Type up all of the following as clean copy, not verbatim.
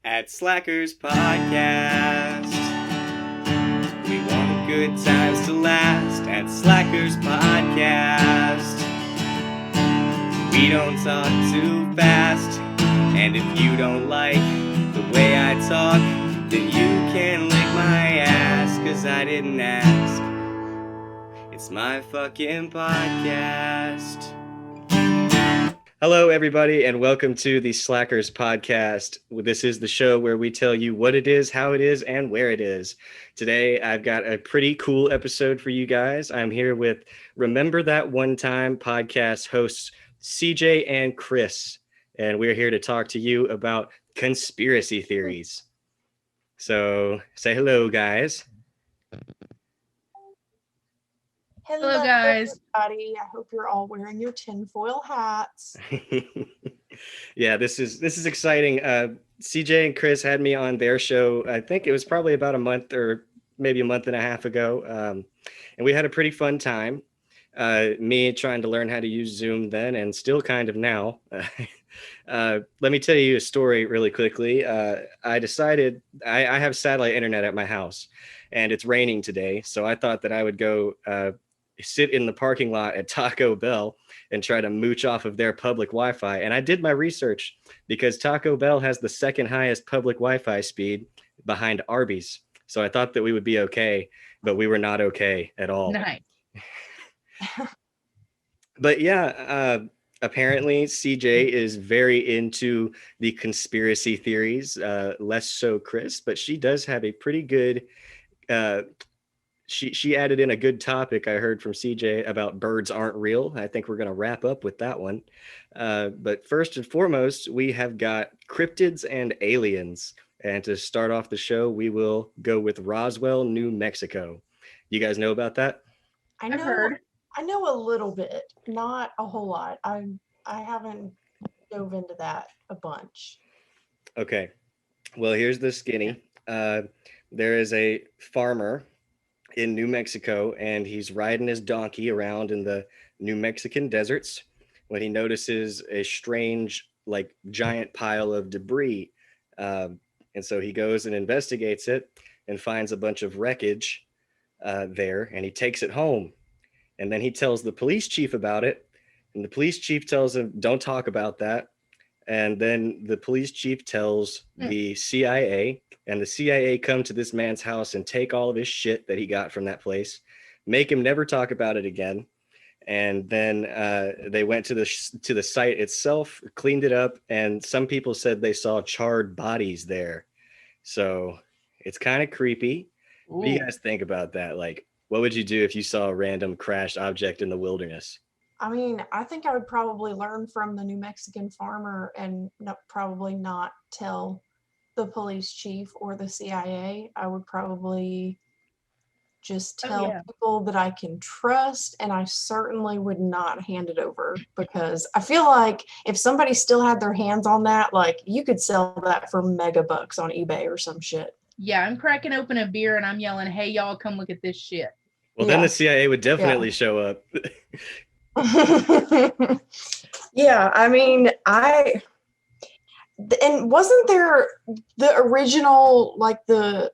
at Slackers Podcast. We want good times to last at Slackers Podcast. We don't talk too fast, and if you don't like the way I talk, then you can lick my ass, 'cause I didn't ask. It's my fucking podcast. Hello, everybody, and welcome to the Slackers Podcast. This is the show where we tell you what it is, how it is, and where it is. Today, I've got a pretty cool episode for you guys. I'm here with Remember That One Time podcast hosts CJ and Kris, and we're here to talk to you about conspiracy theories. So, say hello, guys. Hello, guys. Everybody. I hope you're all wearing your tinfoil hats. Yeah, this is exciting. CJ and Kris had me on their show. I think it was probably about a month or maybe a month and a half ago, and we had a pretty fun time. Me trying to learn how to use Zoom then, and still kind of now. Let me tell you a story really quickly. I decided I have satellite internet at my house, and it's raining today, so I thought that I would go sit in the parking lot at Taco Bell and try to mooch off of their public Wi-Fi. And I did my research because Taco Bell has the second highest public Wi-Fi speed behind Arby's. So I thought that we would be okay, but we were not okay at all. Nice. But yeah, apparently CJ is very into the conspiracy theories, less so Kris, but she does have a pretty good She added in a good topic I heard from CJ about birds aren't real. I think we're going to wrap up with that one. But first and foremost, we have got cryptids and aliens. And to start off the show, we will go with Roswell, New Mexico. You guys know about that? I know a little bit, not a whole lot. I haven't dove into that a bunch. Okay. Well, here's the skinny. There is a farmer in New Mexico, and he's riding his donkey around in the New Mexican deserts when he notices a strange, like, giant pile of debris. And so he goes and investigates it and finds a bunch of wreckage there, and he takes it home. And then he tells the police chief about it, and the police chief tells him, don't talk about that. And then the police chief tells the CIA, and the CIA come to this man's house and take all of his shit that he got from that place, make him never talk about it again. And then they went to the site itself, cleaned it up, and some people said they saw charred bodies there. So it's kind of creepy. Ooh. What do you guys think about that? Like, what would you do if you saw a random crashed object in the wilderness? I mean, I think I would probably learn from the New Mexican farmer and probably not tell the police chief or the CIA. I would probably just tell people that I can trust, and I certainly would not hand it over, because I feel like if somebody still had their hands on that, like, you could sell that for mega bucks on eBay or some shit. Yeah, I'm cracking open a beer and I'm yelling, hey, y'all, come look at this shit. Well, then the CIA would definitely show up. Yeah, I mean, and wasn't there the original, like, the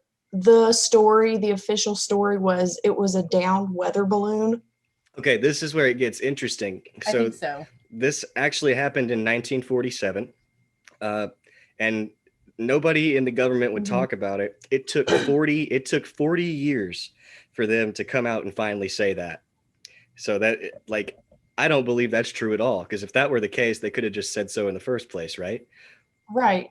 story, the official story was it was a downed weather balloon? Okay, this is where it gets interesting. I think so. This actually happened in 1947, and nobody in the government would talk about it. It took 40 years for them to come out and finally say that. So that, like, I don't believe that's true at all, because if that were the case, they could have just said so in the first place, right? Right.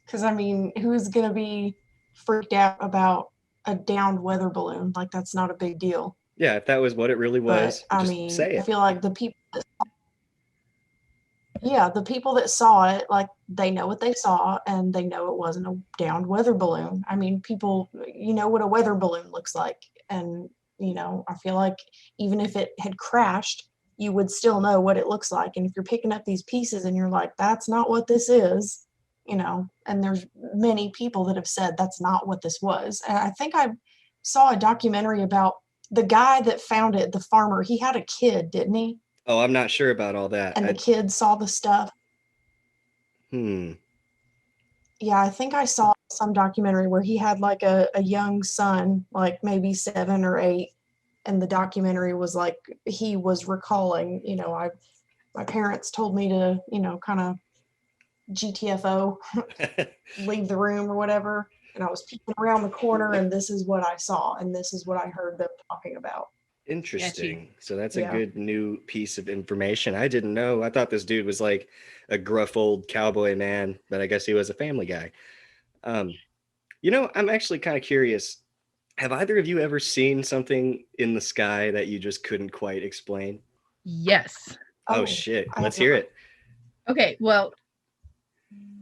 Because, I mean, who's going to be freaked out about a downed weather balloon? Like, that's not a big deal. Yeah, if that was what it really was, but, just say it. I feel like the people that saw it, like, they know what they saw, and they know it wasn't a downed weather balloon. I mean, people, you know what a weather balloon looks like. And, you know, I feel like even if it had crashed, you would still know what it looks like. And if you're picking up these pieces and you're like, that's not what this is, you know, and there's many people that have said that's not what this was. And I think I saw a documentary about the guy that found it, the farmer. He had a kid, didn't he? Oh, I'm not sure about all that. And the kid saw the stuff. Yeah, Yeah, I think I saw some documentary where he had like a young son, like maybe 7 or 8, and the documentary was like he was recalling, my parents told me to, kind of GTFO, leave the room or whatever, and I was peeking around the corner, and this is what I saw, and this is what I heard them talking about. Interesting. So that's a Yeah. good new piece of information. I didn't know. I thought this dude was like a gruff old cowboy man, but I guess he was a family guy. Um, I'm actually kind of curious. Have either of you ever seen something in the sky that you just couldn't quite explain? Yes. Oh shit. I Let's have hear not. it. Okay. Well,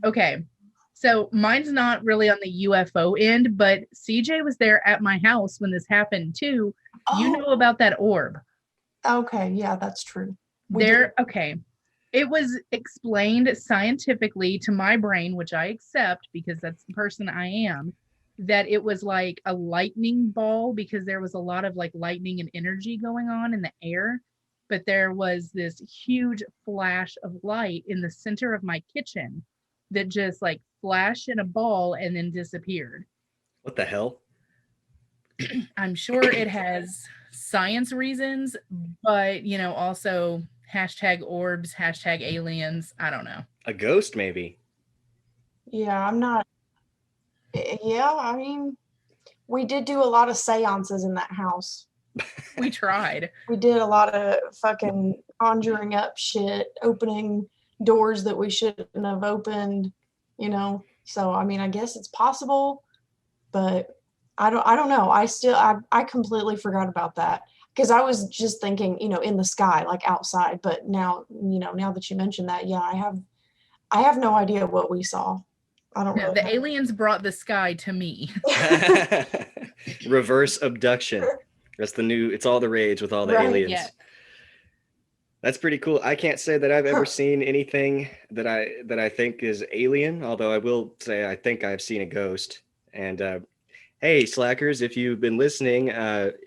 okay. So mine's not really on the UFO end, but CJ was there at my house when this happened too. You know about that orb. Okay, yeah, that's true. We did. Okay. It was explained scientifically to my brain, which I accept because that's the person I am, that it was like a lightning ball because there was a lot of like lightning and energy going on in the air. But there was this huge flash of light in the center of my kitchen that just like flashed in a ball and then disappeared. What the hell? I'm sure it has science reasons, but also hashtag orbs, hashtag aliens. I don't know. A ghost, maybe. Yeah, I'm not. Yeah, I mean, we did do a lot of seances in that house. We tried. We did a lot of fucking conjuring up shit, opening doors that we shouldn't have opened, So I mean, I guess it's possible, but I don't know. I completely forgot about that because I was just thinking, in the sky, like outside. But now, now that you mentioned that, yeah, I have no idea what we saw. I don't No, really the know. aliens brought the sky to me. Reverse abduction. That's the new, it's all the rage with all the Right, aliens. yeah. That's pretty cool. I can't say that I've ever seen anything that I think is alien, although I will say I think I've seen a ghost. And hey, slackers, if you've been listening,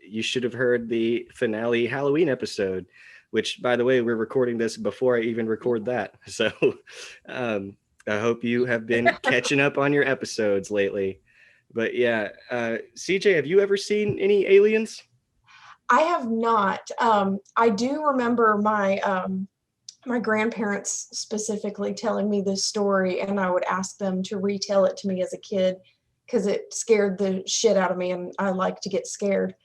you should have heard the finale Halloween episode, which, by the way, we're recording this before I even record that. So I hope you have been catching up on your episodes lately. But yeah, CJ, have you ever seen any aliens? I have not. I do remember my grandparents specifically telling me this story, and I would ask them to retell it to me as a kid because it scared the shit out of me, and I like to get scared.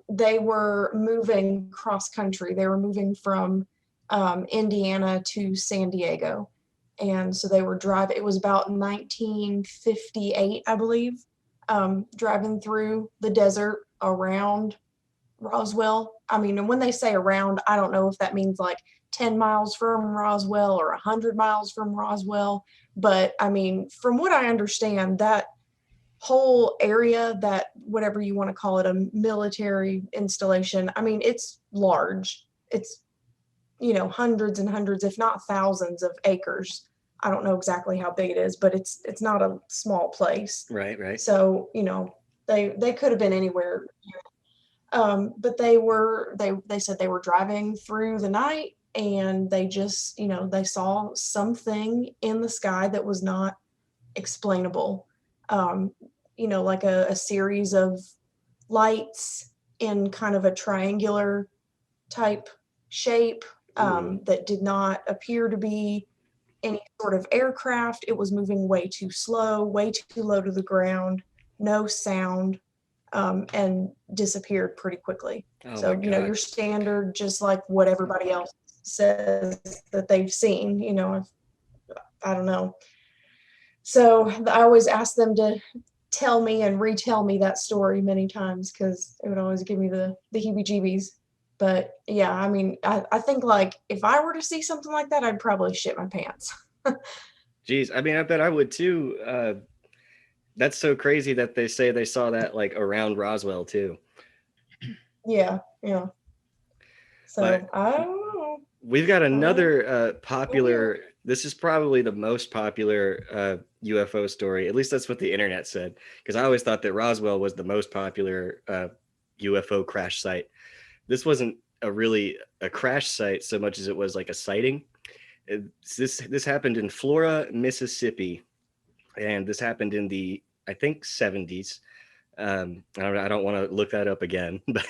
They were moving cross country. They were moving from Indiana to San Diego. And so they were driving, it was about 1958, I believe, driving through the desert around Roswell. I mean, and when they say around, I don't know if that means like 10 miles from Roswell or 100 miles from Roswell. But I mean, from what I understand, that whole area, that whatever you want to call it, a military installation, I mean, it's large. It's, hundreds and hundreds, if not thousands of acres. I don't know exactly how big it is, but it's not a small place. Right. So, they could have been anywhere. But they said they were driving through the night and they just, they saw something in the sky that was not explainable. Like a series of lights in kind of a triangular type shape that did not appear to be any sort of aircraft. It was moving way too slow, way too low to the ground, no sound. And disappeared pretty quickly. Oh so, my God. Your standard, just like what everybody else says that they've seen, I don't know. So I always ask them to tell me and retell me that story many times because it would always give me the heebie-jeebies. But yeah, I mean, I think like if I were to see something like that, I'd probably shit my pants. Jeez, I mean, I bet I would too. That's so crazy that they say they saw that like around Roswell too. Yeah. So But I don't know. we've got another popular, this is probably the most popular UFO story. At least that's what the internet said. Because I always thought that Roswell was the most popular UFO crash site. This wasn't a crash site so much as it was like a sighting. This happened in Flora, Mississippi. and this happened in the, I think, 70s. I don't want to look that up again, but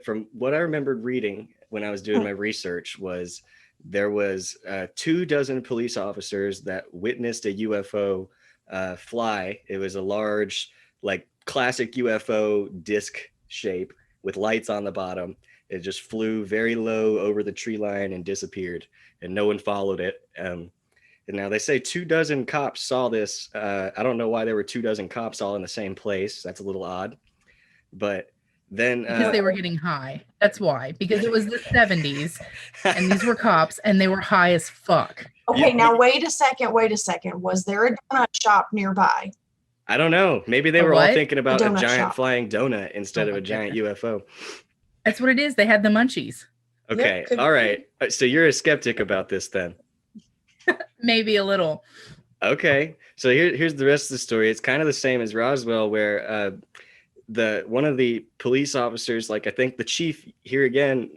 from what I remembered reading when I was doing my research was there was 24 police officers that witnessed a UFO fly. It was a large, like classic UFO disc shape with lights on the bottom. It just flew very low over the tree line and disappeared, and no one followed it. And now they say 24 cops saw this. I don't know why there were 24 cops all in the same place. That's a little odd. But then Because they were getting high. That's why. Because it was the 70s and these were cops and they were high as fuck. Okay, now wait a second. Was there a donut shop nearby? I don't know. Maybe they A were all what? thinking about A a donut giant shop. flying donut instead Oh of my a giant goodness. UFO. That's what it is. They had the munchies. Okay. could All be. right. So you're a skeptic about this then. Maybe a little. Okay. So here's the rest of the story. It's kind of the same as Roswell, where one of the police officers, like I think the chief here again,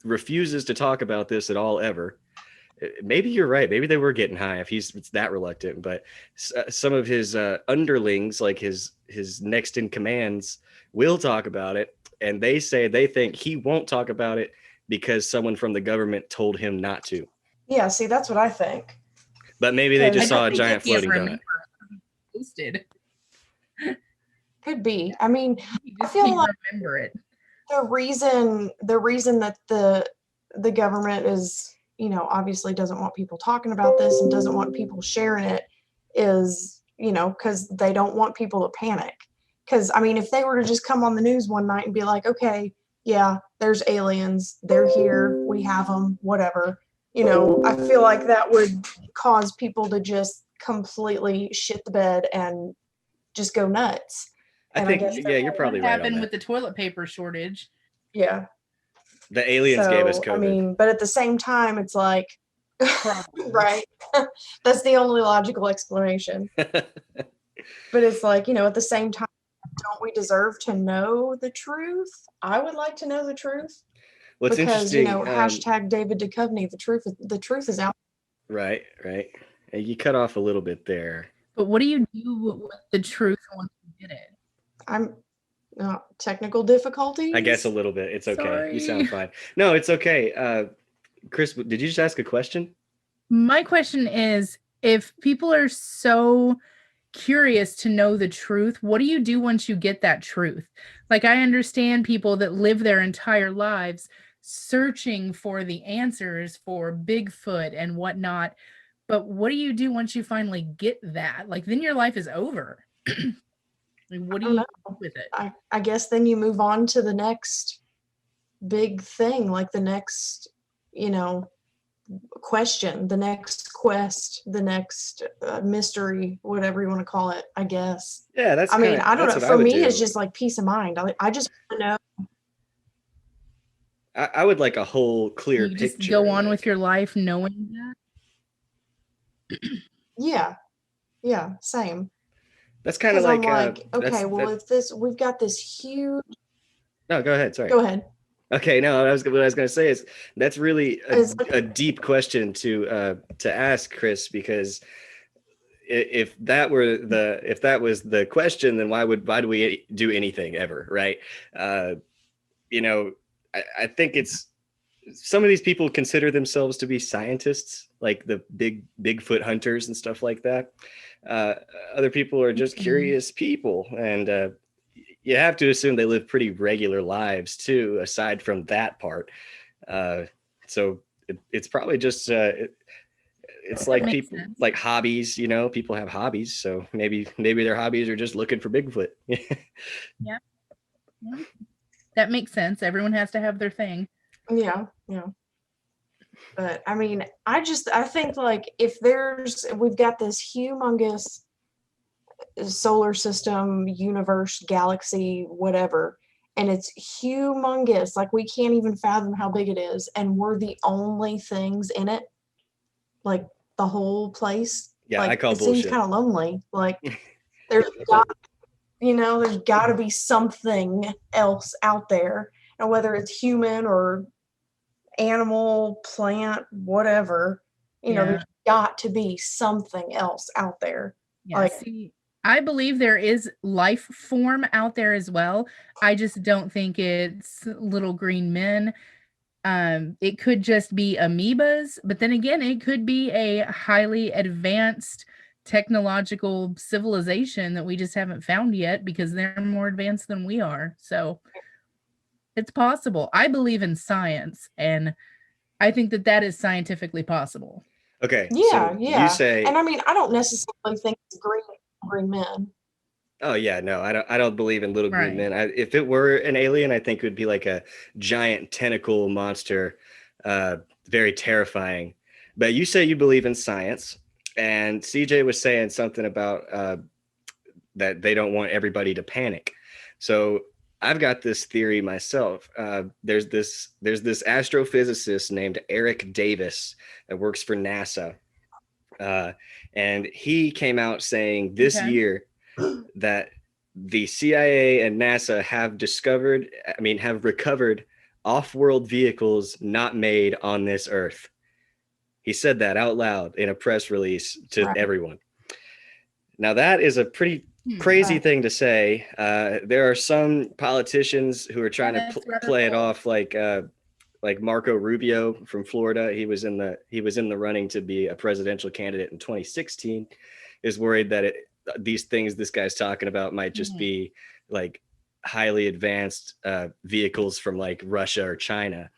refuses to talk about this at all ever. Maybe you're right. Maybe they were getting high if it's that reluctant. But some of his underlings, like his next in commands, will talk about it, and they say they think he won't talk about it because someone from the government told him not to. Yeah, see, that's what I think. But maybe they just I saw a think giant he can't floating donut. remember. Posted. Could be. I mean, He I just feel can't like remember it. the reason that the government is, obviously doesn't want people talking about this and doesn't want people sharing it is, because they don't want people to panic. Because, I mean, if they were to just come on the news one night and be like, okay, yeah, there's aliens, they're here, we have them, whatever, I feel like that would cause people to just completely shit the bed and just go nuts. I And think, guess yeah, you're probably What right on happened that. with the toilet paper shortage? yeah. The aliens gave us So, COVID. I mean, but at the same time, it's like, Probably. right? That's the only logical explanation. But it's like, at the same time, don't we deserve to know the truth? I would like to know the truth. What's Because, interesting, hashtag David Duchovny, the truth is out. right. You cut off a little bit there. But what do you do with the truth once you get it? I'm technical difficulties. I guess a little bit. It's okay. You sound Sorry. fine. No, it's okay. Chris, did you just ask a question? My question is, if people are so curious to know the truth, what do you do once you get that truth? Like, I understand people that live their entire lives searching for the answers for Bigfoot and whatnot. But what do you do once you finally get that? Like, then your life is over. Like, what do you do with it? I guess then you move on to the next big thing, like the next, question, the next quest, the next mystery, whatever you want to call it, I guess. Yeah, that's. I mean, I don't know. For me, it's just like peace of mind. I just want to know. I would like a whole clear You picture. just go on with your life knowing that. Yeah, same. That's kind of Because like. I'm like, okay, well, if we've got this huge. No, go ahead. Sorry. Go ahead. Okay, no, what I was going to say is that's really a deep question to ask, Chris, because if that was the question, then why do we do anything ever, right? I think it's some of these people consider themselves to be scientists, like the Bigfoot hunters and stuff like that. Other people are just curious people, and you have to assume they live pretty regular lives too, aside from that part. So it's probably just it's like people like hobbies, people have hobbies. So maybe their hobbies are just looking for Bigfoot. Yeah. That makes sense. Everyone has to have their thing. Yeah. But I mean, I think like we've got this humongous solar system, universe, galaxy, whatever, and it's humongous. Like we can't even fathom how big it is, and we're the only things in it. Like the whole place. Yeah, like, I call it bullshit. Seems kind of lonely. Like there's got to be something else out there, and whether it's human or animal, plant, whatever, there's got to be something else out there. Yeah, Like, see, I believe there is life form out there as well. I just don't think it's little green men. It could just be amoebas, but then again, it could be a highly advanced technological civilization that we just haven't found yet because they're more advanced than we are. So it's possible. I believe in science, and I think that that is scientifically possible. Okay, yeah, so you yeah. say, And I mean, I don't necessarily think it's green men. oh yeah, no, I don't believe in little green Right. men. If it were an alien, I think it would be like a giant tentacle monster, very terrifying. But you say you believe in science, and CJ was saying something about that they don't want everybody to panic. So I've got this theory myself. There's this astrophysicist named Eric Davis that works for NASA, uh, and he came out saying this Okay. year that the CIA and NASA have recovered off-world vehicles not made on this Earth. He said that out loud in a press release to Right. everyone. Now that is a pretty crazy Right. thing to say. There are some politicians who are trying to That's rather play it bold. off like Marco Rubio from Florida. He was in the running to be a presidential candidate in 2016. Is worried that these things this guy's talking about might just be like highly advanced vehicles from like Russia or China.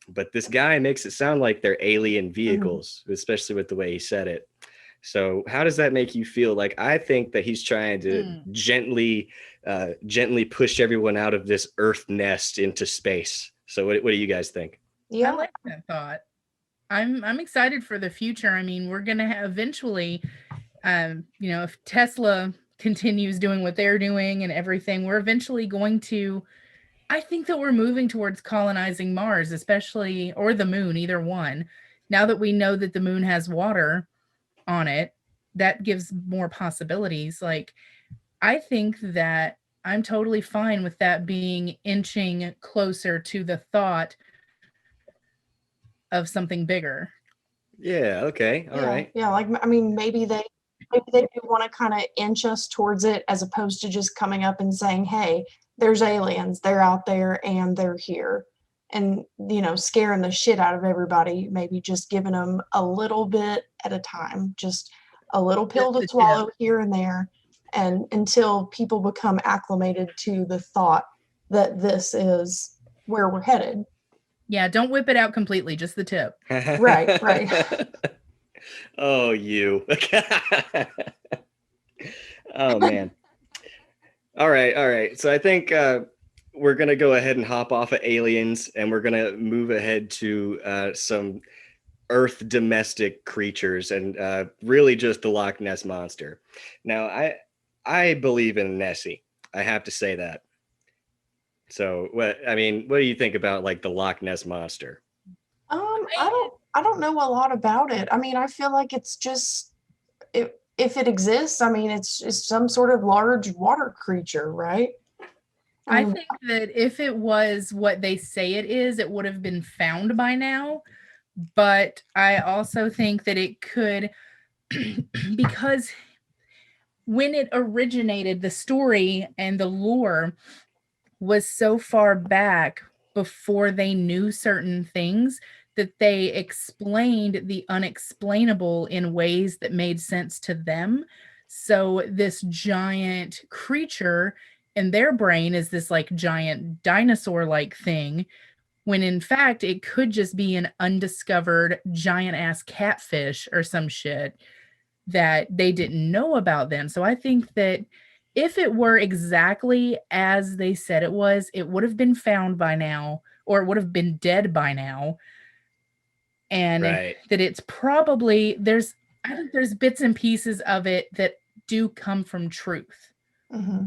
But this guy makes it sound like they're alien vehicles, especially with the way he said it. So how does that make you feel? Like, I think that he's trying to gently push everyone out of this Earth nest into space. So what do you guys think? I Yeah. like that thought. I'm excited for the future. I mean, we're gonna have eventually, if Tesla continues doing what they're doing and everything, we're eventually going to. I think that we're moving towards colonizing Mars, especially or the moon, either one. Now that we know that the moon has water on it, that gives more possibilities. Like, I think that I'm totally fine with that being inching closer to the thought of something bigger. Yeah. Okay. All right. Yeah. Like, I mean, maybe they do want to kind of inch us towards it as opposed to just coming up and saying, hey, there's aliens, they're out there and they're here. And, scaring the shit out of everybody, maybe just giving them a little bit at a time, just a little pill Just to a swallow tip. here and there. And until people become acclimated to the thought that this is where we're headed. Yeah, don't whip it out completely, just the tip. Right. Oh, you. Oh man. All right. So I think we're gonna go ahead and hop off of aliens, and we're gonna move ahead to some Earth domestic creatures, and really just the Loch Ness monster. Now, I believe in Nessie. I have to say that. So, what do you think about like the Loch Ness monster? I don't know a lot about it. I mean, I feel like it's just if it exists, I mean, it's some sort of large water creature, right? I think that if it was what they say it is, it would have been found by now. But I also think that it could, because when it originated, the story and the lore was so far back before they knew certain things that they explained the unexplainable in ways that made sense to them. So this giant creature in their brain is this like giant dinosaur like thing, when in fact it could just be an undiscovered giant ass catfish or some shit that they didn't know about then. So I think that if it were exactly as they said it was, it would have been found by now, or it would have been dead by now. And Right. that it's probably I think there's bits and pieces of it that do come from truth. Mm-hmm.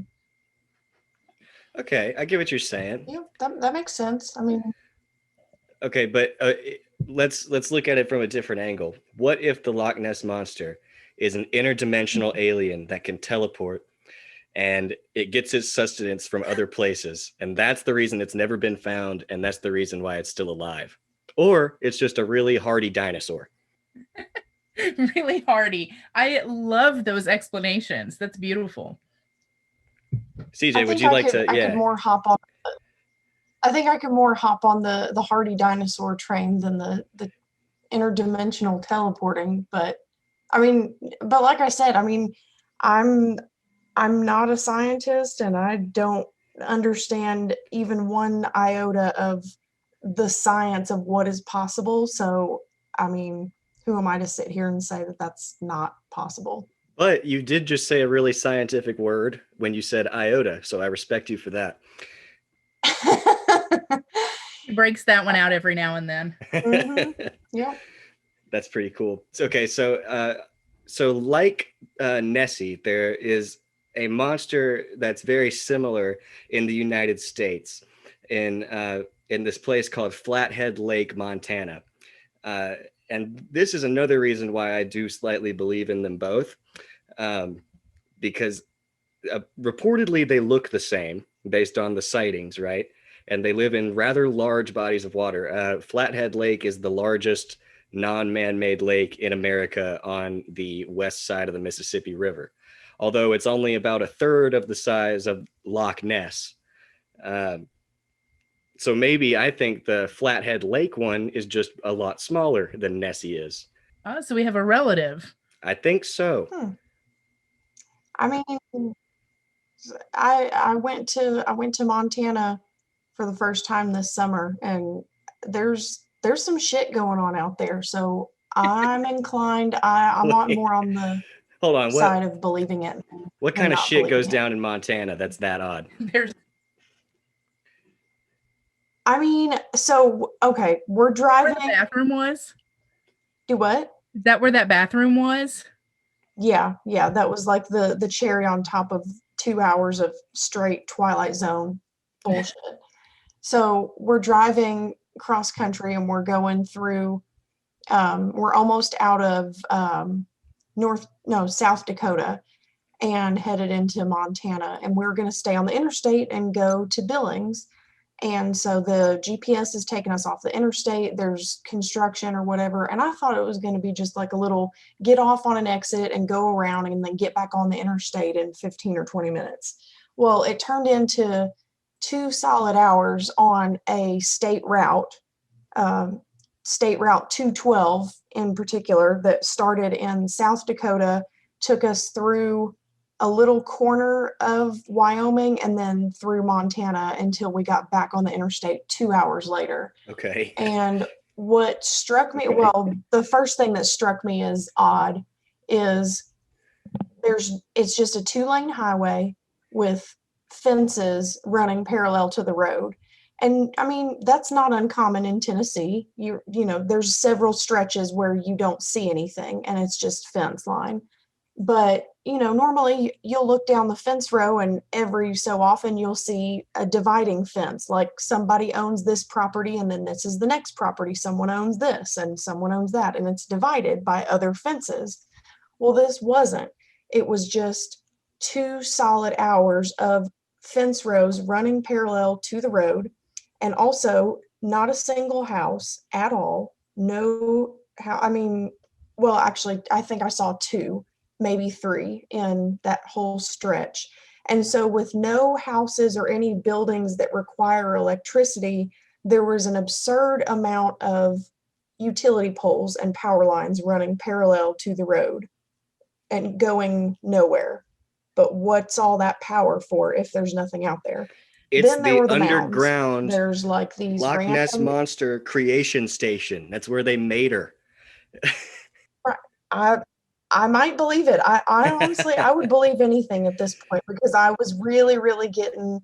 Okay, I get what you're saying. Yeah, that makes sense. I mean, Okay, but let's look at it from a different angle. What if the Loch Ness monster is an interdimensional alien that can teleport, and it gets its sustenance from other places, and that's the reason it's never been found, and that's the reason why it's still alive? Or it's just a really hardy dinosaur. Really hardy. I love those explanations. That's beautiful. CJ, I would think you I like could to? I could Yeah. more hop on. I think I could more hop on the hardy dinosaur train than the interdimensional teleporting. But I mean, but like I said, I mean, I'm I'm not a scientist and I don't understand even one iota of the science of what is possible. So, I mean, who am I to sit here and say that that's not possible? But you did just say a really scientific word when you said iota, so I respect you for that. Breaks that one out every now and then. Yeah. That's pretty cool. Okay, so like Nessie, there is a monster that's very similar in the United States, in this place called Flathead Lake, Montana. Uh, and this is another reason why I do slightly believe in them both, because reportedly they look the same based on the sightings, right? And they live in rather large bodies of water. Flathead Lake is the largest non-man-made lake in America on the west side of the Mississippi River, although it's only about a third of the size of Loch Ness. Um, so maybe I think the Flathead Lake one is just a lot smaller than Nessie is. Oh, so we have a relative. I think so. I mean, I went to Montana for the first time this summer, and there's some shit going on out there. So I'm inclined. I'm more on the Hold on, side of believing it. what than kind of not shit goes believing it. down in Montana that's that odd? There's I mean, so okay, we're where the driving. bathroom was. Do what? Is that where that bathroom was? Yeah, that was like the cherry on top of 2 hours of straight Twilight Zone bullshit. So we're driving cross country and we're going through. We're almost out of South Dakota and headed into Montana, and we're going to stay on the interstate and go to Billings. And so the GPS is taking us off the interstate. There's construction or whatever. And I thought it was going to be just like a little get off on an exit and go around and then get back on the interstate in 15 or 20 minutes. Well, it turned into 2 solid hours on a state route, State Route 212 in particular, that started in South Dakota, took us through a little corner of Wyoming and then through Montana until we got back on the interstate 2 hours later. Okay. And what struck me, well, the first thing that struck me as odd is it's just a 2-lane highway with fences running parallel to the road. And I mean, that's not uncommon in Tennessee. You know, there's several stretches where you don't see anything and it's just fence line. But, you know, normally you'll look down the fence row and every so often you'll see a dividing fence, like somebody owns this property and then this is the next property. Someone owns this and someone owns that, and it's divided by other fences. Well, this wasn't. It was just 2 solid hours of fence rows running parallel to the road, and also not a single house at all. No, I mean, well, actually, I think I saw 2, maybe 3 in that whole stretch. And so with no houses or any buildings that require electricity, there was an absurd amount of utility poles and power lines running parallel to the road and going nowhere. But what's all that power for if there's nothing out there? It's Then there the were the underground mounds. There's like these Loch Ness random. Monster creation station. That's where they made her. I might believe it. I honestly, I would believe anything at this point because I was really, really getting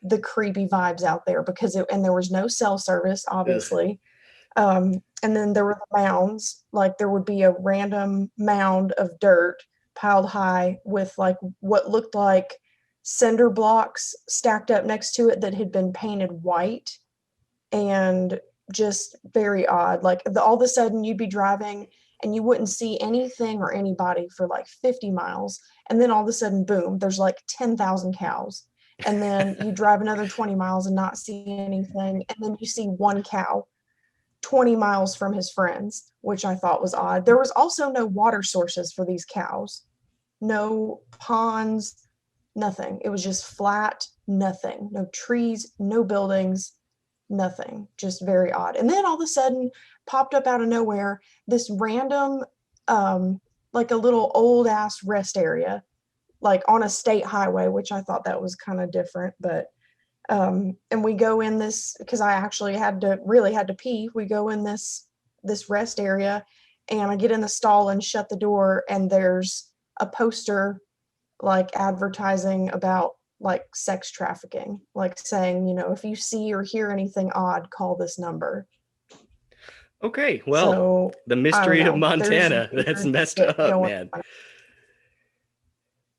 the creepy vibes out there and there was no cell service, obviously. And then there were the mounds, like there would be a random mound of dirt piled high with like what looked like cinder blocks stacked up next to it that had been painted white, and just very odd. Like all of a sudden you'd be driving and you wouldn't see anything or anybody for like 50 miles. And then all of a sudden, boom, there's like 10,000 cows. And then you drive another 20 miles and not see anything. And then you see 1 cow. 20 miles from his friends, which I thought was odd. There was also no water sources for these cows, no ponds, nothing. It was just flat, nothing, no trees, no buildings, nothing. Just very odd. And then all of a sudden, popped up out of nowhere, this random, like a little old ass rest area, like on a state highway, which I thought that was kind of different. But and we go in this, because I actually had to pee. We go in this rest area, and I get in the stall and shut the door, and there's a poster like advertising about like sex trafficking, like saying, you know, if you see or hear anything odd, call this number. Okay, well, So the mystery of know. Montana, that's weird messed shit up, going man. on.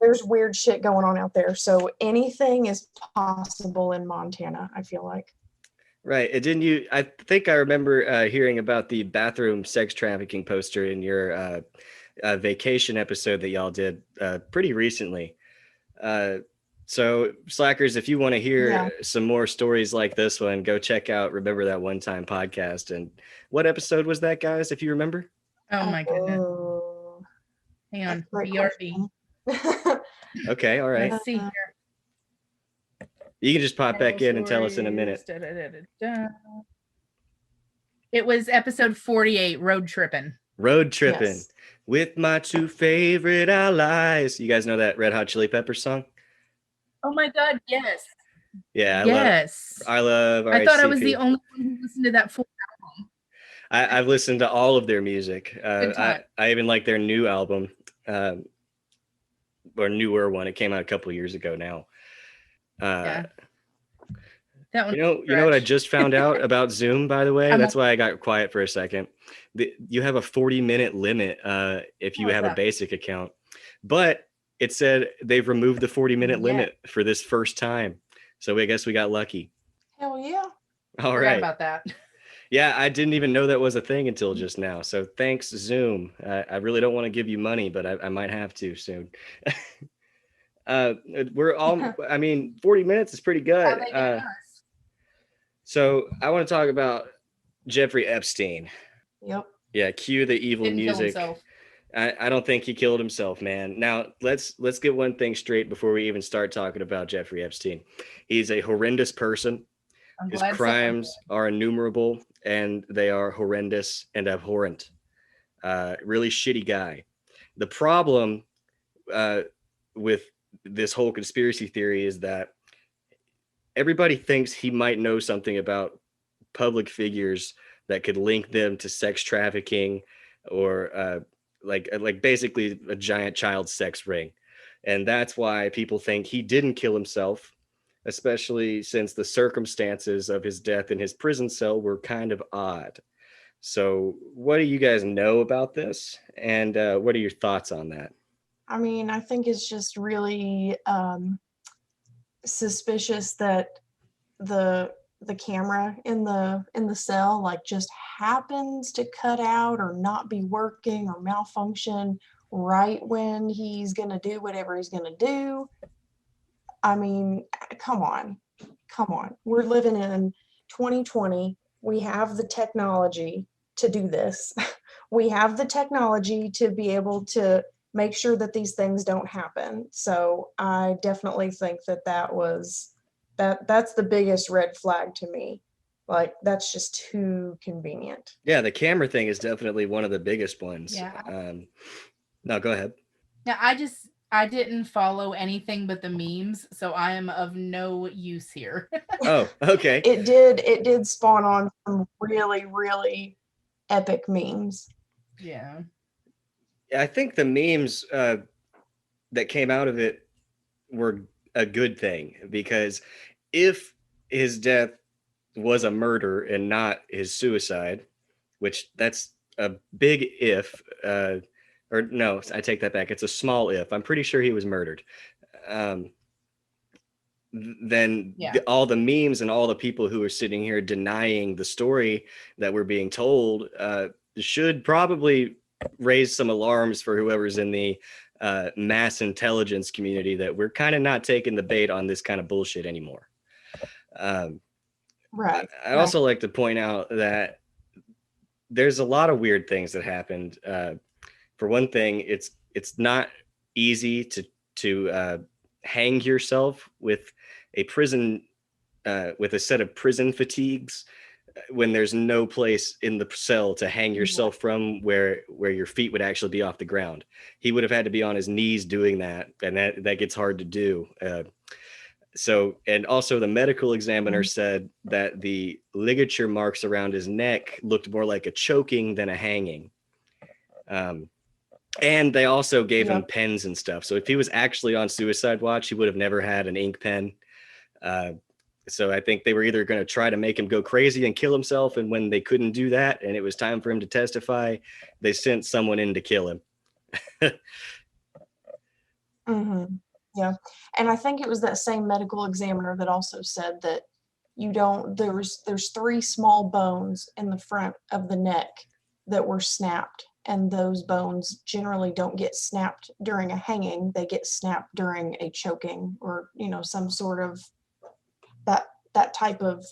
There's weird shit going on out there. So anything is possible in Montana, I feel like. Right. And didn't you? I think I remember hearing about the bathroom sex trafficking poster in your vacation episode that y'all did pretty recently. So, Slackers, if you want to hear some more stories like this one, go check out Remember That One Time podcast. And what episode was that, guys, if you remember? Oh, my goodness. Hang on. BRB. Okay. All right. Let's see here. You can just pop back in and tell us in a minute. It was episode 48, Road Trippin'. Road Trippin' with my two favorite allies. You guys know that Red Hot Chili Peppers song? Oh my God, yes. Yeah, I love I thought I was the only one who listened to that full album. I've listened to all of their music. I even like their new album, or newer one. It came out a couple of years ago now. That one. You know what I just found out about Zoom, by the way? That's why I got quiet for a second. You have a 40-minute limit if you have a basic account, but it said they've removed the 40-minute limit for this first time. So I guess we got lucky. Hell yeah. All right. About that. Yeah, I didn't even know that was a thing until just now. So thanks, Zoom. I really don't want to give you money, but I might have to soon. We're all, 40 minutes is pretty good. So I want to talk about Jeffrey Epstein. Yep. Yeah, cue the evil music. I don't think he killed himself, man. Now let's get one thing straight before we even start talking about Jeffrey Epstein. He's a horrendous person. His crimes are innumerable, and they are horrendous and abhorrent. Really shitty guy. The problem with this whole conspiracy theory is that everybody thinks he might know something about public figures that could link them to sex trafficking or like basically a giant child sex ring. And that's why people think he didn't kill himself, especially since the circumstances of his death in his prison cell were kind of odd. So what do you guys know about this? And what are your thoughts on that? I mean, I think it's just really suspicious that the camera in the cell like just happens to cut out or not be working or malfunction right when he's gonna do whatever he's gonna do. I mean, come on. We're living in 2020. We have the technology to do this. We have the technology to be able to make sure that these things don't happen. So I definitely think that's the biggest red flag to me. Like, that's just too convenient. Yeah, the camera thing is definitely one of the biggest ones. Yeah. No, go ahead. Yeah, I didn't follow anything but the memes, so I am of no use here. Oh, okay. It did spawn on some really, really epic memes. Yeah. I think the memes that came out of it were a good thing, because if his death was a murder and not his suicide, which that's a big if, or no, I take that back. It's a small if. I'm pretty sure he was murdered. Then all the memes and all the people who are sitting here denying the story that we're being told should probably raise some alarms for whoever's in the mass intelligence community, that we're kind of not taking the bait on this kind of bullshit anymore. Right. I'd also like to point out that there's a lot of weird things that happened. For one thing, it's not easy to hang yourself with a prison with a set of prison fatigues when there's no place in the cell to hang yourself from where your feet would actually be off the ground. He would have had to be on his knees doing that, and that gets hard to do. So, and also the medical examiner said that the ligature marks around his neck looked more like a choking than a hanging. And they also gave him pens and stuff. So if he was actually on suicide watch, he would have never had an ink pen. So I think they were either going to try to make him go crazy and kill himself, and when they couldn't do that and it was time for him to testify, they sent someone in to kill him. Yeah. And I think it was that same medical examiner that also said that there's 3 small bones in the front of the neck that were snapped, and those bones generally don't get snapped during a hanging. They get snapped during a choking or, some sort of that type of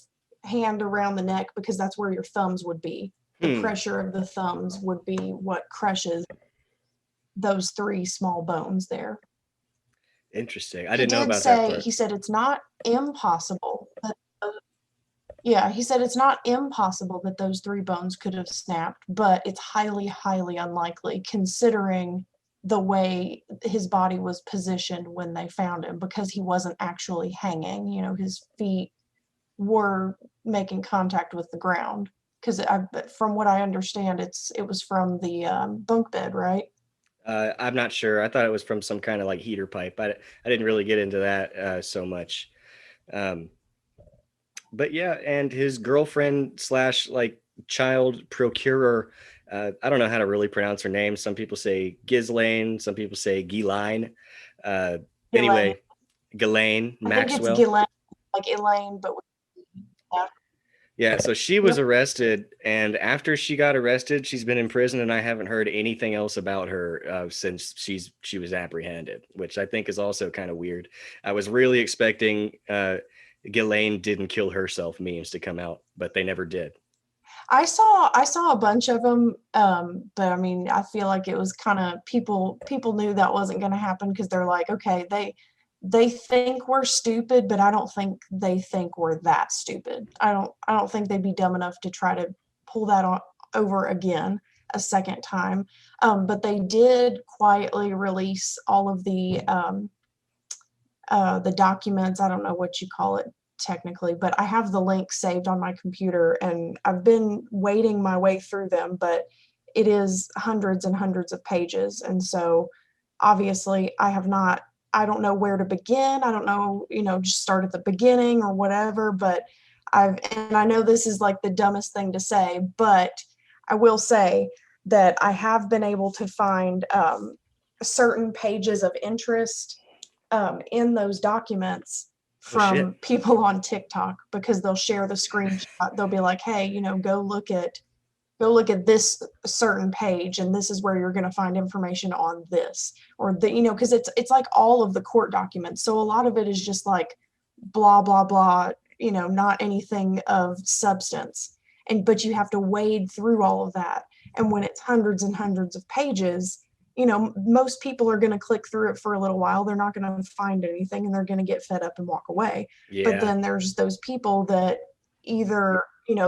hand around the neck, because that's where your thumbs would be. The pressure of the thumbs would be what crushes those 3 small bones there. Interesting. I didn't know about that part. He said it's not impossible. He said it's not impossible that those 3 bones could have snapped, but it's highly, highly unlikely considering the way his body was positioned when they found him, because he wasn't actually hanging. His feet were making contact with the ground. Because from what I understand, it was from the bunk bed, right? I'm not sure. I thought it was from some kind of like heater pipe. I didn't really get into that so much. But yeah, and his girlfriend / like child procurer, I don't know how to really pronounce her name. Some people say Ghislaine, some people say Ghislaine. Anyway, Ghislaine Maxwell. I think it's Ghislaine, like Elaine, but yeah, so she was arrested, and after she got arrested, she's been in prison, and I haven't heard anything else about her since she was apprehended, which I think is also kind of weird. I was really expecting Ghislaine didn't kill herself memes to come out, but they never did. I saw a bunch of them, but I mean, I feel like it was kind of people knew that wasn't going to happen, because they're like, okay, they think we're stupid, but I don't think they think we're that stupid. I don't think they'd be dumb enough to try to pull that over again a second time. But they did quietly release all of the documents. I don't know what you call it technically, but I have the link saved on my computer, and I've been wading my way through them, but it is hundreds and hundreds of pages. And so obviously I don't know where to begin. I don't know, just start at the beginning or whatever, but I know this is like the dumbest thing to say, but I will say that I have been able to find certain pages of interest in those documents from people on TikTok, because they'll share the screenshot. They'll be like, hey, go look at this certain page, and this is where you're going to find information on this, or because it's like all of the court documents. So a lot of it is just like blah, blah, blah, not anything of substance. But you have to wade through all of that. And when it's hundreds and hundreds of pages, most people are going to click through it for a little while. They're not going to find anything, and they're going to get fed up and walk away. Yeah. But then there's those people that either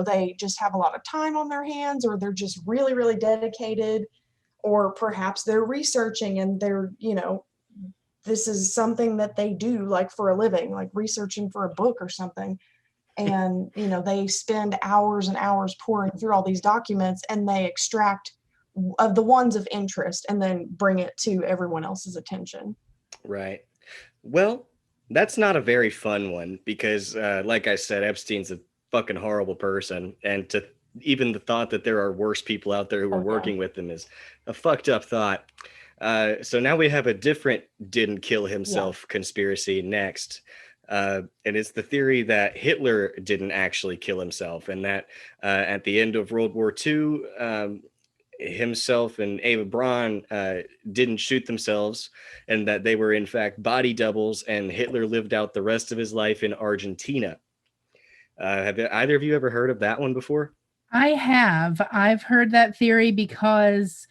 they just have a lot of time on their hands, or they're just really, really dedicated, or perhaps they're researching and they're, this is something that they do like for a living, like researching for a book or something. And, they spend hours and hours pouring through all these documents, and they extract of the ones of interest and then bring it to everyone else's attention. Right. Well, that's not a very fun one, because like I said, Epstein's a fucking horrible person, and even the thought that there are worse people out there who are working with him is a fucked up thought. So now we have a different didn't kill himself conspiracy next. And it's the theory that Hitler didn't actually kill himself, and that at the end of World War II, himself and Eva Braun didn't shoot themselves, and that they were in fact body doubles, and Hitler lived out the rest of his life in Argentina. Have either of you ever heard of that one before? I've heard that theory because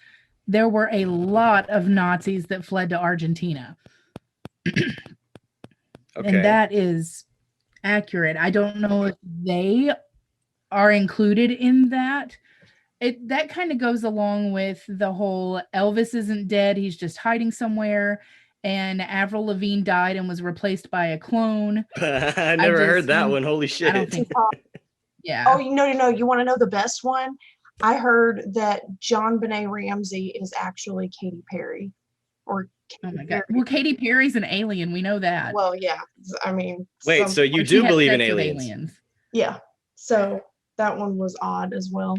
there were a lot of Nazis that fled to Argentina. Okay. And that is accurate. I don't know if they are included in that. That kind of goes along with the whole Elvis isn't dead, he's just hiding somewhere, and Avril Lavigne died and was replaced by a clone. I never heard that one. Holy shit. I don't think yeah. Oh, no. You want to know the best one? I heard that John Benet Ramsey is actually Katy Perry. Or oh my god. Well, Katy Perry's an alien. We know that. Well, yeah. I mean, wait, so you do believe in aliens? Yeah. So that one was odd as well.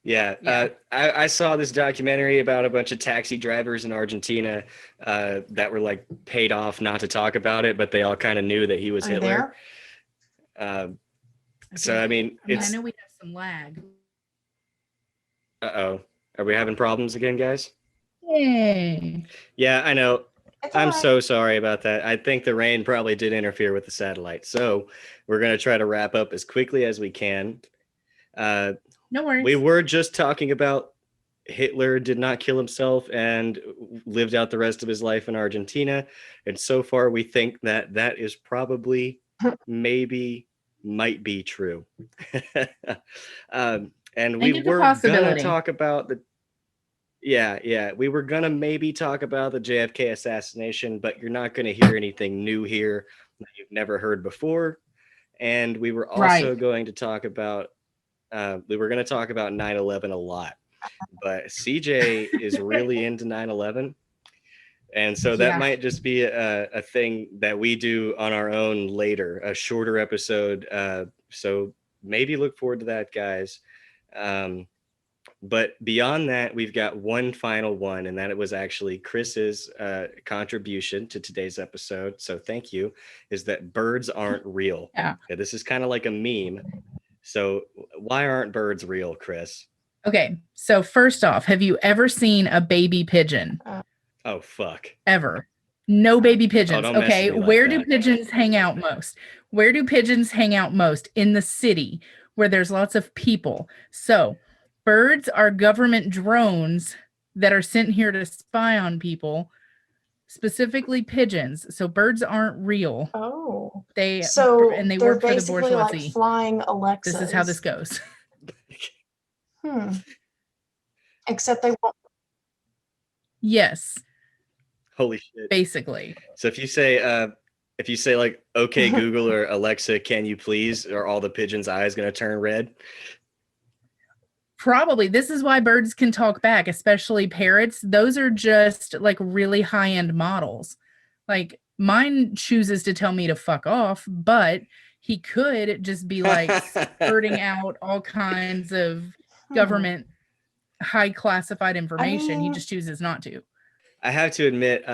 Yeah. I saw this documentary about a bunch of taxi drivers in Argentina that were like paid off not to talk about it, but they all kind of knew that he was Hitler. So I mean, I know we have some lag. Uh-oh. Are we having problems again, guys? Yay. Yeah, I know. I'm right. so sorry about that. I think the rain probably did interfere with the satellite. So we're going to try to wrap up as quickly as we can. No worries. We were just talking about Hitler did not kill himself and lived out the rest of his life in Argentina. And so far, we think that that is probably, maybe, might be true. And we were going to talk about the... Yeah. We were going to maybe talk about the JFK assassination, but you're not going to hear anything new here that you've never heard before. And we were also going to talk about... we were going to talk about 9/11 a lot, but CJ is really into 9/11. And so that might just be a thing that we do on our own later, a shorter episode. So maybe look forward to that, guys. But beyond that, we've got one final one, and that it was actually Kris's contribution to today's episode. So thank you, is that birds aren't real. Yeah. This is kind of like a meme. So why aren't birds real, Kris? Okay, so first off, have you ever seen a baby pigeon? Oh, fuck. Ever. No baby pigeons. Oh, okay, where do pigeons hang out most? Where do pigeons hang out most? In the city, where there's lots of people. So birds are government drones that are sent here to spy on people, specifically pigeons. So birds aren't real. Oh. They work for the bourgeoisie. Like flying Alexas. This is how this goes. Except they won't. Yes. Holy shit. Basically. So if you say like, okay, Google or Alexa, can you please, are all the pigeons' eyes going to turn red? Probably. This is why birds can talk back, especially parrots. Those are just like really high-end models. Like mine chooses to tell me to fuck off, but he could just be like spurting out all kinds of government high classified information. He just chooses not to. I have to admit,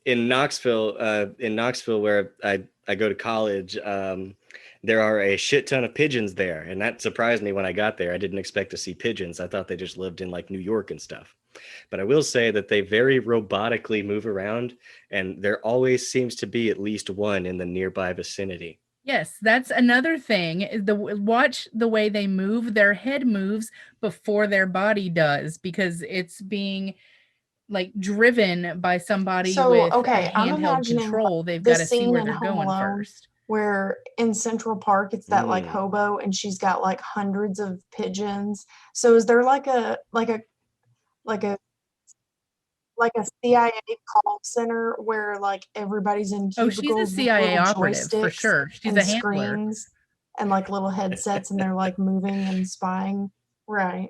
in Knoxville, where I go to college, there are a shit ton of pigeons there. And that surprised me when I got there. I didn't expect to see pigeons. I thought they just lived in like New York and stuff. But I will say that they very robotically move around, and there always seems to be at least one in the nearby vicinity. Yes, that's another thing. Watch the way they move. Their head moves before their body does, because it's being like driven by somebody with handheld control. They've got to see where they're going first. Where in Central Park, it's that like hobo, and she's got like hundreds of pigeons. So is there like a CIA call center where like everybody's in cubicles? Oh, she's a CIA operative for sure. She's a handler. And like little headsets, and they're like moving and spying. Right.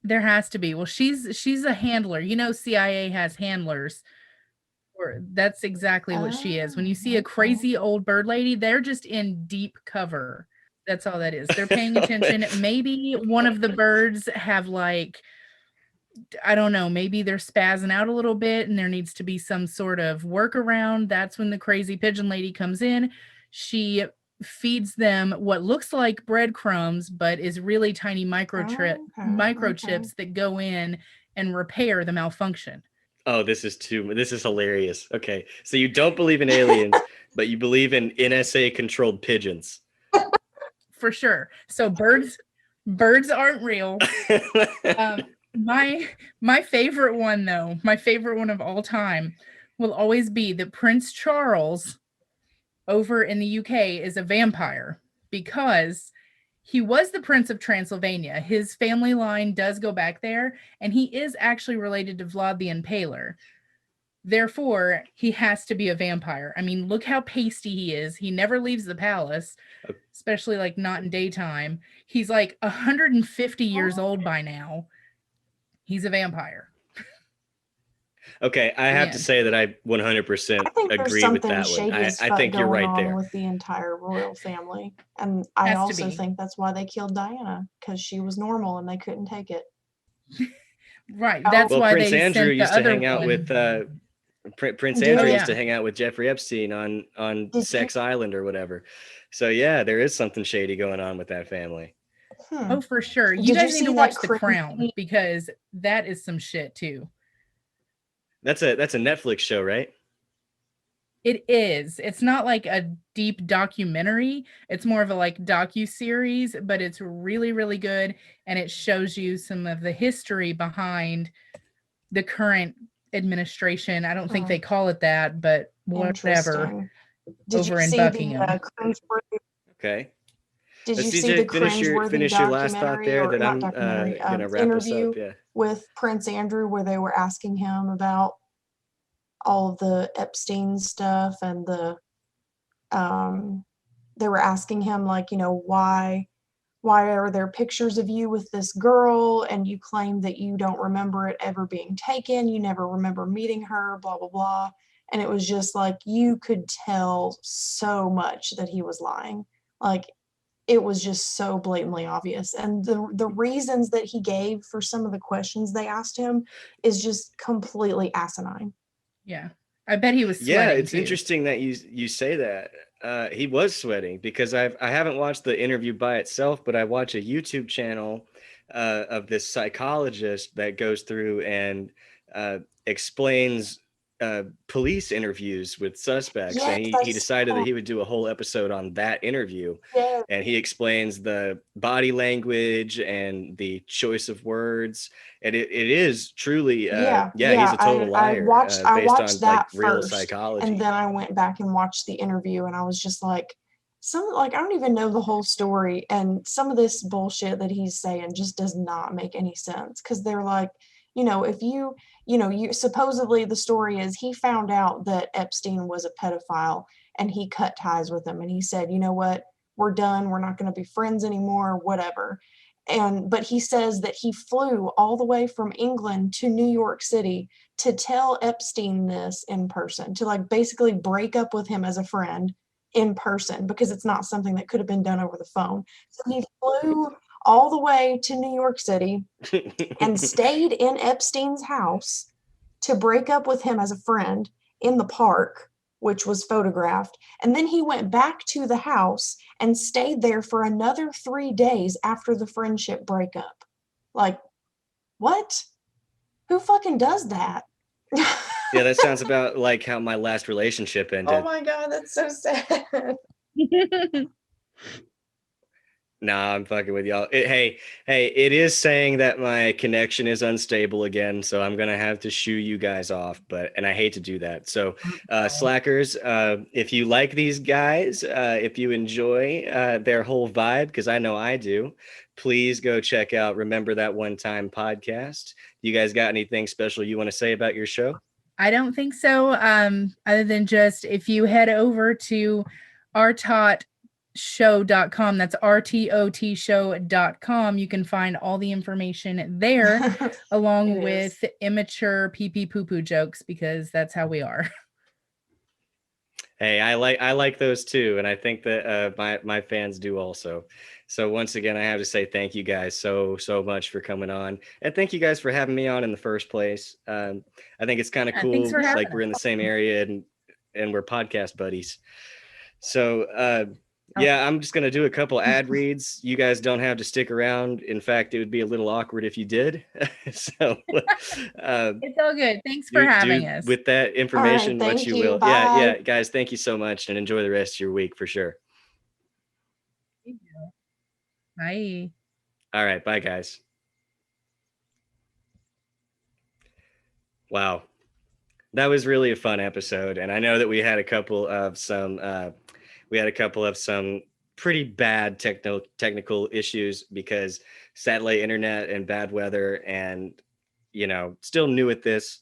There has to be. Well, she's a handler. You know, CIA has handlers. That's exactly what she is. When you see a crazy old bird lady, they're just in deep cover. That's all that is. They're paying attention. Maybe one of the birds have like, I don't know, maybe they're spazzing out a little bit and there needs to be some sort of workaround. That's when the crazy pigeon lady comes in. She feeds them what looks like breadcrumbs, but is really tiny microchips that go in and repair the malfunction. Oh, this is hilarious. Okay. So you don't believe in aliens, but you believe in NSA controlled pigeons. For sure. So birds Birds aren't real. My favorite one, though, my favorite one of all time will always be that Prince Charles over in the UK is a vampire because he was the Prince of Transylvania. His family line does go back there, and he is actually related to Vlad the Impaler. Therefore, he has to be a vampire. I mean, look how pasty he is. He never leaves the palace, especially like not in daytime. He's like 150 years old by now. He's a vampire. Okay, I have to say that I 100% I think there's agree with something that one. shady as I fuck think you're going right on there. with the entire royal family, and I Has to also be. think that's why they killed Diana, because she was normal and they couldn't take it. Right. Oh. That's Well, why Prince they Andrew sent the used to other hang out one. with Prince Did Andrew he? used to Yeah. hang out with Jeffrey Epstein on Did he? Sex Island or whatever. So yeah, there is something shady going on with that family. Oh, for sure. You Did guys you need see to that watch The Crown crazy- because that is some shit too. That's a Netflix show, right? It is. It's not like a deep documentary. It's more of a like docu-series, but it's really, really good. And it shows you some of the history behind the current administration. I don't think they call it that, but whatever. Interesting. Did Over you in see Buckingham. the cringeworthy? Okay. Did Let's you see the finish your cringeworthy last thought documentary there or that not I'm documentary gonna wrap us interview up. Yeah. with Prince Andrew where they were asking him about all of the Epstein stuff and they were asking him like, you know, why are there pictures of you with this girl and you claim that you don't remember it ever being taken, you never remember meeting her, blah blah blah. And it was just like you could tell so much that he was lying. Like it was just so blatantly obvious. And the reasons that he gave for some of the questions they asked him is just completely asinine. Yeah. I bet he was Yeah, sweating it's too. interesting that you say that. He was sweating because I haven't watched the interview by itself, but I watch a YouTube channel of this psychologist that goes through and explains police interviews with suspects, Yes, and he decided that he would do a whole episode on that interview. Yes. And he explains the body language and the choice of words, and it is truly he's a total liar. I based watched on that like real first, psychology. and then I went back and watched the interview, and I was just like, I don't even know the whole story, and some of this bullshit that he's saying just does not make any sense because they're like, you know, if you supposedly the story is he found out that Epstein was a pedophile and he cut ties with him and he said, you know what, we're done, we're not going to be friends anymore, whatever. But he says that he flew all the way from England to New York City to tell Epstein this in person, to like basically break up with him as a friend in person because it's not something that could have been done over the phone. So he flew all the way to New York City and stayed in Epstein's house to break up with him as a friend in the park, which was photographed. And then he went back to the house and stayed there for another 3 days after the friendship breakup. Like, what? Who fucking does that? Yeah, that sounds about like how my last relationship ended. Oh my God, that's so sad. Nah, I'm fucking with y'all. Hey, it is saying that my connection is unstable again, so I'm gonna have to shoo you guys off. And I hate to do that. So, slackers, if you like these guys, if you enjoy their whole vibe, because I know I do, please go check out Remember That One Time podcast. You guys got anything special you want to say about your show? I don't think so. Other than just if you head over to RTOT show.com, that's RTOT show.com, you can find all the information there along with immature pee poo poo jokes because that's how we are. Hey, I like those too, and I think that my fans do also. So once again, I have to say thank you guys so much for coming on, and thank you guys for having me on in the first place. I think it's kind of cool, thanks for having like we're in the same area and we're podcast buddies. So yeah, I'm just gonna do a couple ad reads. You guys don't have to stick around. In fact, it would be a little awkward if you did. So it's all good. Thanks for having us. With that information, right, what you you. will. Bye. Yeah, guys, thank you so much, and enjoy the rest of your week for sure. Bye. All right. Bye, guys. Wow. That was really a fun episode. And I know that we had a couple of some pretty bad technical issues because satellite internet and bad weather, and still new at this.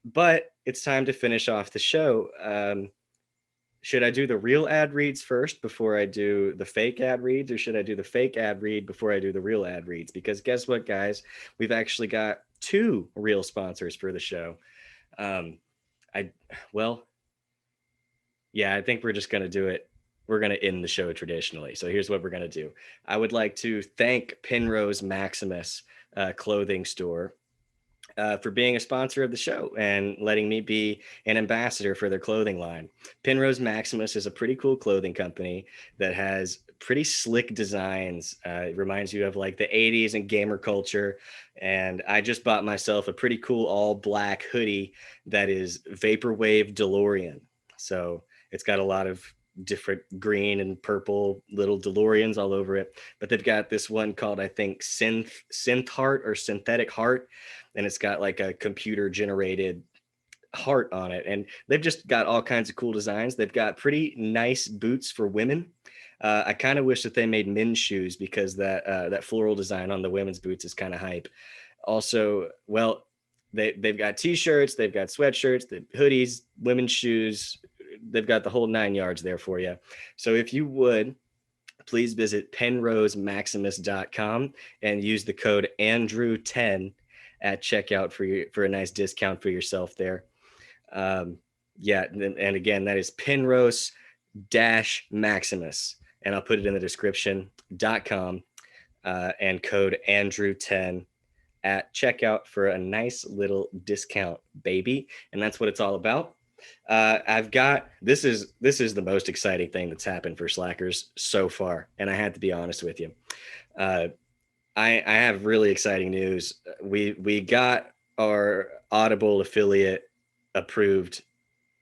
But it's time to finish off the show. Should I do the real ad reads first before I do the fake ad reads, or should I do the fake ad read before I do the real ad reads? Because guess what, guys? We've actually got 2 real sponsors for the show. I well, yeah, I think we're just gonna do it. We're gonna end the show traditionally. So here's what we're gonna do. I would like to thank Penrose Maximus clothing store for being a sponsor of the show and letting me be an ambassador for their clothing line. Penrose Maximus is a pretty cool clothing company that has pretty slick designs. It reminds you of like the 80s and gamer culture. And I just bought myself a pretty cool all black hoodie that is Vaporwave DeLorean. So it's got a lot of different green and purple little DeLoreans all over it. But they've got this one called, I think, Synth Heart or Synthetic Heart, and it's got like a computer generated heart on it. And they've just got all kinds of cool designs. They've got pretty nice boots for women. I kind of wish that they made men's shoes because that floral design on the women's boots is kind of hype. Also, well, they've got t-shirts, they've got sweatshirts, the hoodies, women's shoes. They've got the whole 9 yards there for you. So if you would, please visit penrosemaximus.com and use the code Andrew10 at checkout for a nice discount for yourself there. Yeah, and again, that is Penrose-Maximus, and I'll put it in the description.com and code Andrew10 at checkout for a nice little discount, baby. And that's what it's all about. I've got this is the most exciting thing that's happened for Slackers so far, and I had to be honest with you. I have really exciting news. We got our Audible affiliate approved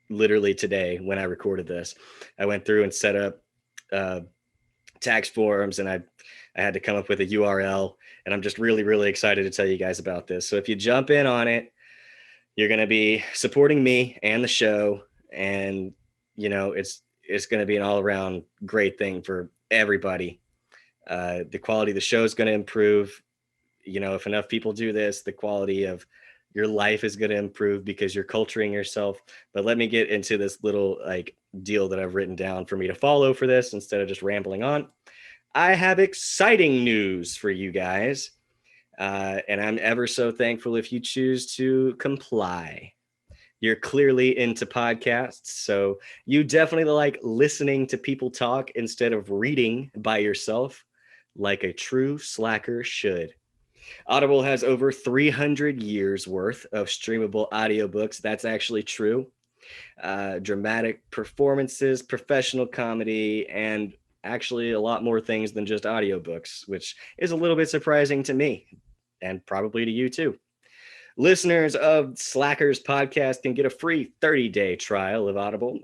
literally today when I recorded this. I went through and set up tax forms, and I had to come up with a URL, and I'm just really, really excited to tell you guys about this. So if you jump in on it, you're going to be supporting me and the show, and it's going to be an all-around great thing for everybody. The quality of the show is going to improve. If enough people do this, the quality of your life is going to improve because you're culturing yourself. But let me get into this little deal that I've written down for me to follow for this instead of just rambling on. I have exciting news for you guys. And I'm ever so thankful if you choose to comply. You're clearly into podcasts, so you definitely like listening to people talk instead of reading by yourself like a true slacker should. Audible has over 300 years worth of streamable audiobooks. That's actually true. Dramatic performances, professional comedy, and actually a lot more things than just audiobooks, which is a little bit surprising to me and probably to you too. Listeners of Slackers podcast can get a free 30-day trial of Audible.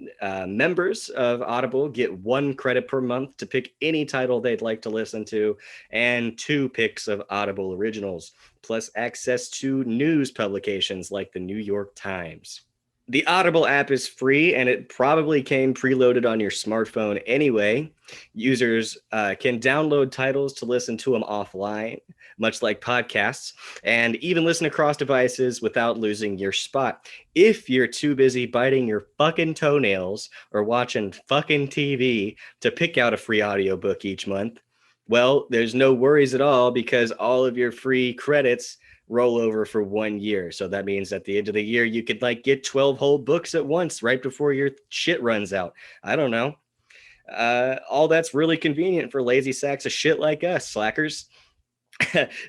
Members of Audible get 1 credit per month to pick any title they'd like to listen to, and 2 picks of Audible originals, plus access to news publications like the New York Times. The Audible app is free, and it probably came preloaded on your smartphone anyway. Users can download titles to listen to them offline, much like podcasts, and even listen across devices without losing your spot. If you're too busy biting your fucking toenails or watching fucking TV to pick out a free audiobook each month, well, there's no worries at all because all of your free credits roll over for 1 year. So that means at the end of the year, you could get 12 whole books at once right before your shit runs out. I don't know. All that's really convenient for lazy sacks of shit like us, slackers.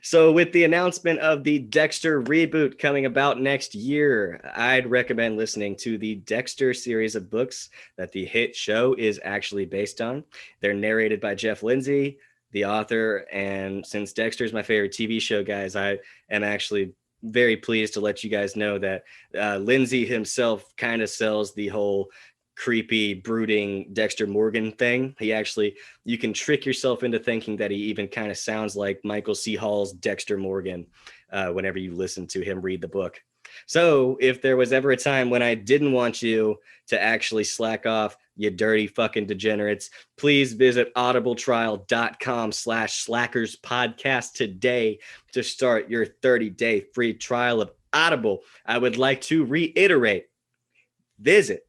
So with the announcement of the Dexter reboot coming about next year, I'd recommend listening to the Dexter series of books that the hit show is actually based on. They're narrated by Jeff Lindsay, the author, and since Dexter is my favorite TV show, guys, I am actually very pleased to let you guys know that Lindsay himself kind of sells the whole creepy, brooding Dexter Morgan thing. You can trick yourself into thinking that he even kind of sounds like Michael C. Hall's Dexter Morgan whenever you listen to him read the book. So if there was ever a time when I didn't want you to actually slack off, you dirty fucking degenerates, please visit audibletrial.com/slackerspodcast today to start your 30-day free trial of Audible. I would like to reiterate, visit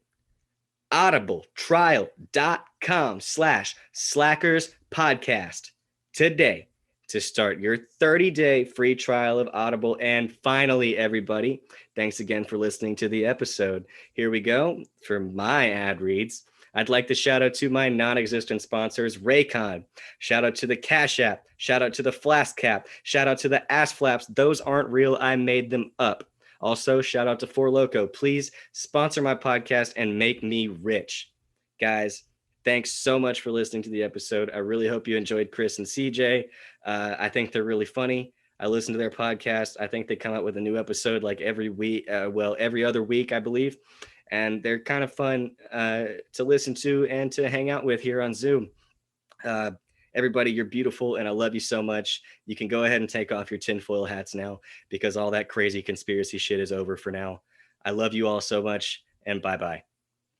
audibletrial.com/slackerspodcast today to start your 30-day free trial of Audible. And finally, everybody, thanks again for listening to the episode. Here we go for my ad reads. I'd like to shout out to my non-existent sponsors, Raycon. Shout out to the Cash App. Shout out to the Flask Cap. Shout out to the Ass Flaps. Those aren't real. I made them up. Also, shout out to Four Loco. Please sponsor my podcast and make me rich. Guys, thanks so much for listening to the episode. I really hope you enjoyed Kris and CJ. I think they're really funny. I listen to their podcast. I think they come out with a new episode like every week, every other week, I believe. And they're kind of fun to listen to and to hang out with here on Zoom. Everybody, you're beautiful, and I love you so much. You can go ahead and take off your tinfoil hats now, because all that crazy conspiracy shit is over for now. I love you all so much, and bye-bye.